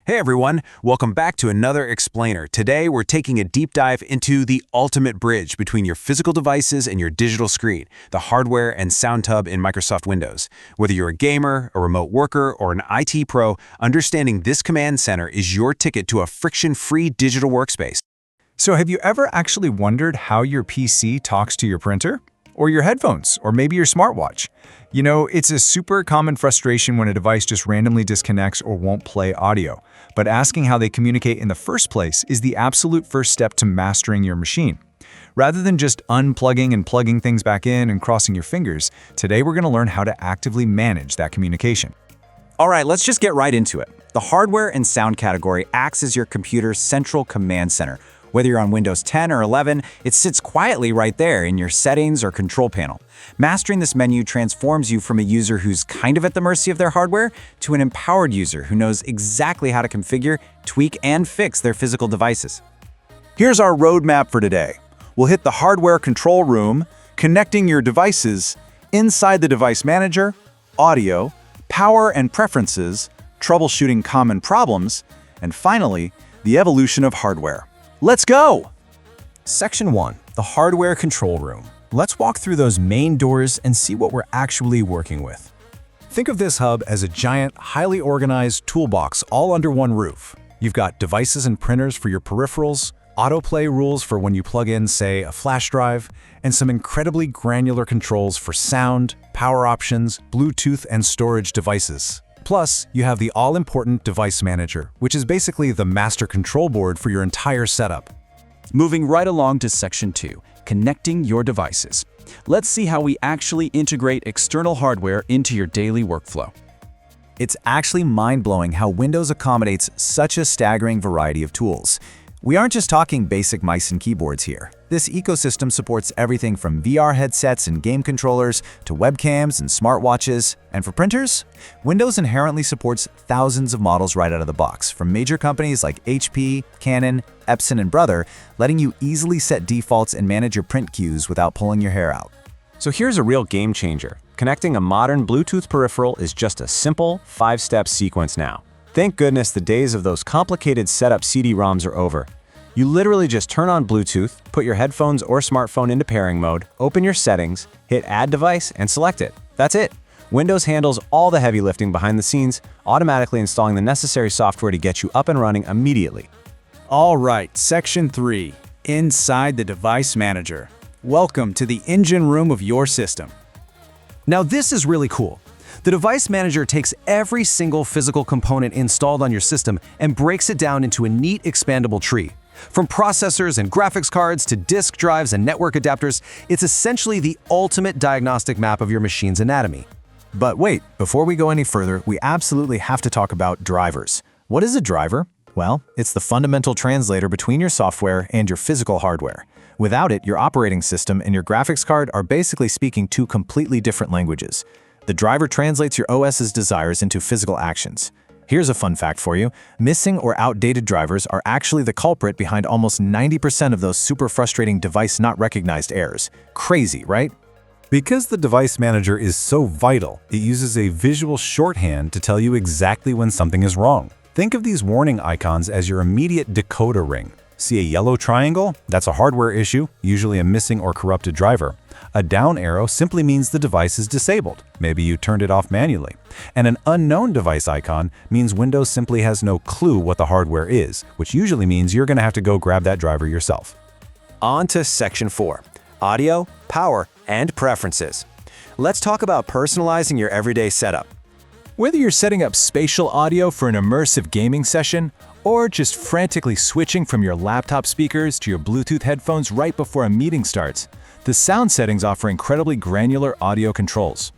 Hey everyone, welcome back to another Explainer. Today we're taking a deep dive into the ultimate bridge between your physical devices and your digital screen, the hardware and sound hub in Microsoft Windows. Whether you're a gamer, a remote worker, or an IT pro, understanding this command center is your ticket to a friction-free digital workspace. So have you ever actually wondered how your PC talks to your printer? Or your headphones, or maybe your smartwatch? You know, it's a super common frustration when a device just randomly disconnects or won't play audio. But asking how they communicate in the first place is the absolute first step to mastering your machine. Rather than just unplugging and plugging things back in and crossing your fingers, today we're going to learn how to actively manage that communication. All right, let's just get right into it. The hardware and sound category acts as your computer's central command center. Whether you're on Windows 10 or 11, it sits quietly right there in your settings or control panel. Mastering this menu transforms you from a user who's kind of at the mercy of their hardware to an empowered user who knows exactly how to configure, tweak, and fix their physical devices. Here's our roadmap for today. We'll hit the hardware control room, connecting your devices, inside the device manager, audio, power and preferences, troubleshooting common problems, and finally, the evolution of hardware. Let's go! Section 1. The Hardware Control Room. Let's walk through those main doors and see what we're actually working with. Think of this hub as a giant, highly organized toolbox all under one roof. You've got devices and printers for your peripherals, AutoPlay rules for when you plug in, say, a flash drive, and some incredibly granular controls for sound, power options, Bluetooth, and storage devices. Plus, you have the all-important Device Manager, which is basically the master control board for your entire setup. Moving right along to Section 2, Connecting your devices. Let's see how we actually integrate external hardware into your daily workflow. It's actually mind-blowing how Windows accommodates such a staggering variety of tools. We aren't just talking basic mice and keyboards here. This ecosystem supports everything from VR headsets and game controllers to webcams and smartwatches. And for printers, Windows inherently supports thousands of models right out of the box, from major companies like HP, Canon, Epson, and Brother, letting you easily set defaults and manage your print queues without pulling your hair out. So here's a real game changer. Connecting a modern Bluetooth peripheral is just a simple 5-step sequence now. Thank goodness the days of those complicated setup CD-ROMs are over. You literally just turn on Bluetooth, put your headphones or smartphone into pairing mode, open your settings, hit Add Device, and select it. That's it. Windows handles all the heavy lifting behind the scenes, automatically installing the necessary software to get you up and running immediately. All right, Section 3. Inside the Device Manager. Welcome to the engine room of your system. Now this is really cool. The Device Manager takes every single physical component installed on your system and breaks it down into a neat expandable tree. From processors and graphics cards to disk drives and network adapters, it's essentially the ultimate diagnostic map of your machine's anatomy. But wait, before we go any further, we absolutely have to talk about drivers. What is a driver? Well, it's the fundamental translator between your software and your physical hardware. Without it, your operating system and your graphics card are basically speaking two completely different languages. The driver translates your OS's desires into physical actions. Here's a fun fact for you. Missing or outdated drivers are actually the culprit behind almost 90% of those super frustrating device not recognized errors. Crazy, right? Because the Device Manager is so vital, it uses a visual shorthand to tell you exactly when something is wrong. Think of these warning icons as your immediate decoder ring. See a yellow triangle? That's a hardware issue, usually a missing or corrupted driver. A down arrow simply means the device is disabled. Maybe you turned it off manually. And an unknown device icon means Windows simply has no clue what the hardware is, which usually means you're going to have to go grab that driver yourself. On to Section 4. Audio, power, and preferences. Let's talk about personalizing your everyday setup. Whether you're setting up spatial audio for an immersive gaming session, or just frantically switching from your laptop speakers to your Bluetooth headphones right before a meeting starts, the sound settings offer incredibly granular audio controls.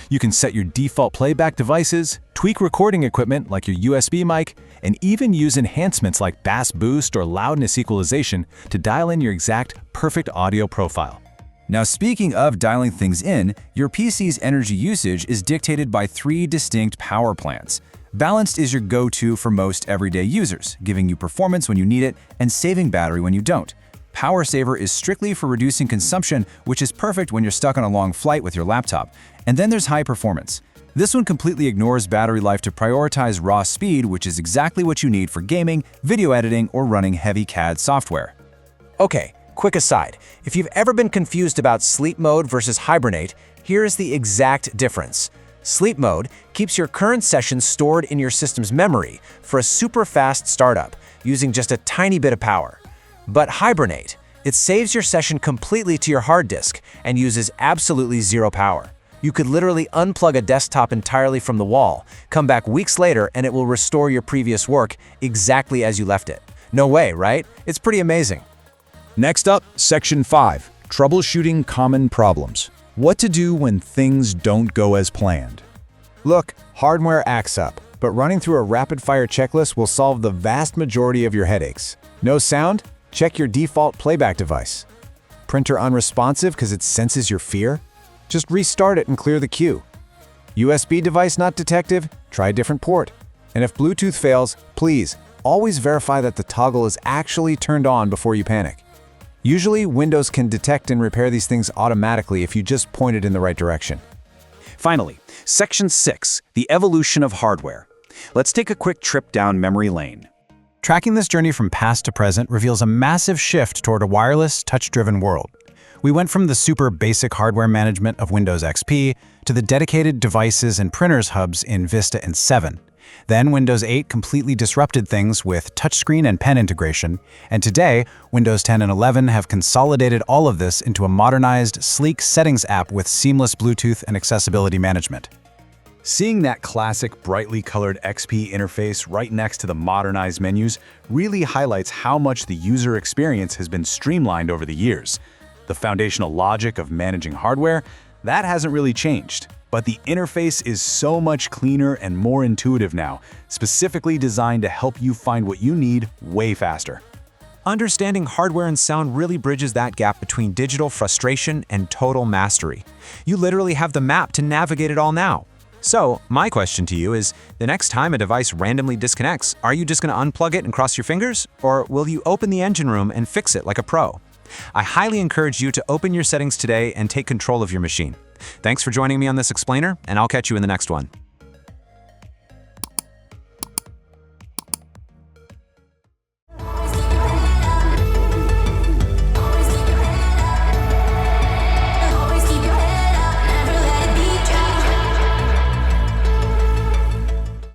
You can set your default playback devices, tweak recording equipment like your USB mic, and even use enhancements like bass boost or loudness equalization to dial in your exact perfect audio profile. Now, speaking of dialing things in, your PC's energy usage is dictated by 3 distinct power plans. Balanced is your go-to for most everyday users, giving you performance when you need it and saving battery when you don't. Power Saver is strictly for reducing consumption, which is perfect when you're stuck on a long flight with your laptop. And then there's High Performance. This one completely ignores battery life to prioritize raw speed, which is exactly what you need for gaming, video editing, or running heavy CAD software. Okay, quick aside. If you've ever been confused about sleep mode versus hibernate, here's the exact difference. Sleep mode keeps your current session stored in your system's memory for a super fast startup, using just a tiny bit of power. But hibernate, it saves your session completely to your hard disk and uses absolutely zero power. You could literally unplug a desktop entirely from the wall, come back weeks later, and it will restore your previous work exactly as you left it. No way, right? It's pretty amazing. Next up, Section 5, Troubleshooting Common Problems. What to do when things don't go as planned. Look, hardware acts up, but running through a rapid-fire checklist will solve the vast majority of your headaches. No sound? Check your default playback device. Printer unresponsive because it senses your fear? Just restart it and clear the queue. USB device not detective? Try a different port. And if Bluetooth fails, please, always verify that the toggle is actually turned on before you panic. Usually, Windows can detect and repair these things automatically if you just point it in the right direction. Finally, Section 6, the evolution of hardware. Let's take a quick trip down memory lane. Tracking this journey from past to present reveals a massive shift toward a wireless, touch-driven world. We went from the super basic hardware management of Windows XP to the dedicated devices and printers hubs in Vista and 7. Then Windows 8 completely disrupted things with touchscreen and pen integration, and today, Windows 10 and 11 have consolidated all of this into a modernized, sleek settings app with seamless Bluetooth and accessibility management. Seeing that classic brightly colored XP interface right next to the modernized menus really highlights how much the user experience has been streamlined over the years. The foundational logic of managing hardware, that hasn't really changed. But the interface is so much cleaner and more intuitive now, specifically designed to help you find what you need way faster. Understanding hardware and sound really bridges that gap between digital frustration and total mastery. You literally have the map to navigate it all now. So, my question to you is, the next time a device randomly disconnects, are you just going to unplug it and cross your fingers? Or will you open the engine room and fix it like a pro? I highly encourage you to open your settings today and take control of your machine. Thanks for joining me on this explainer, and I'll catch you in the next one.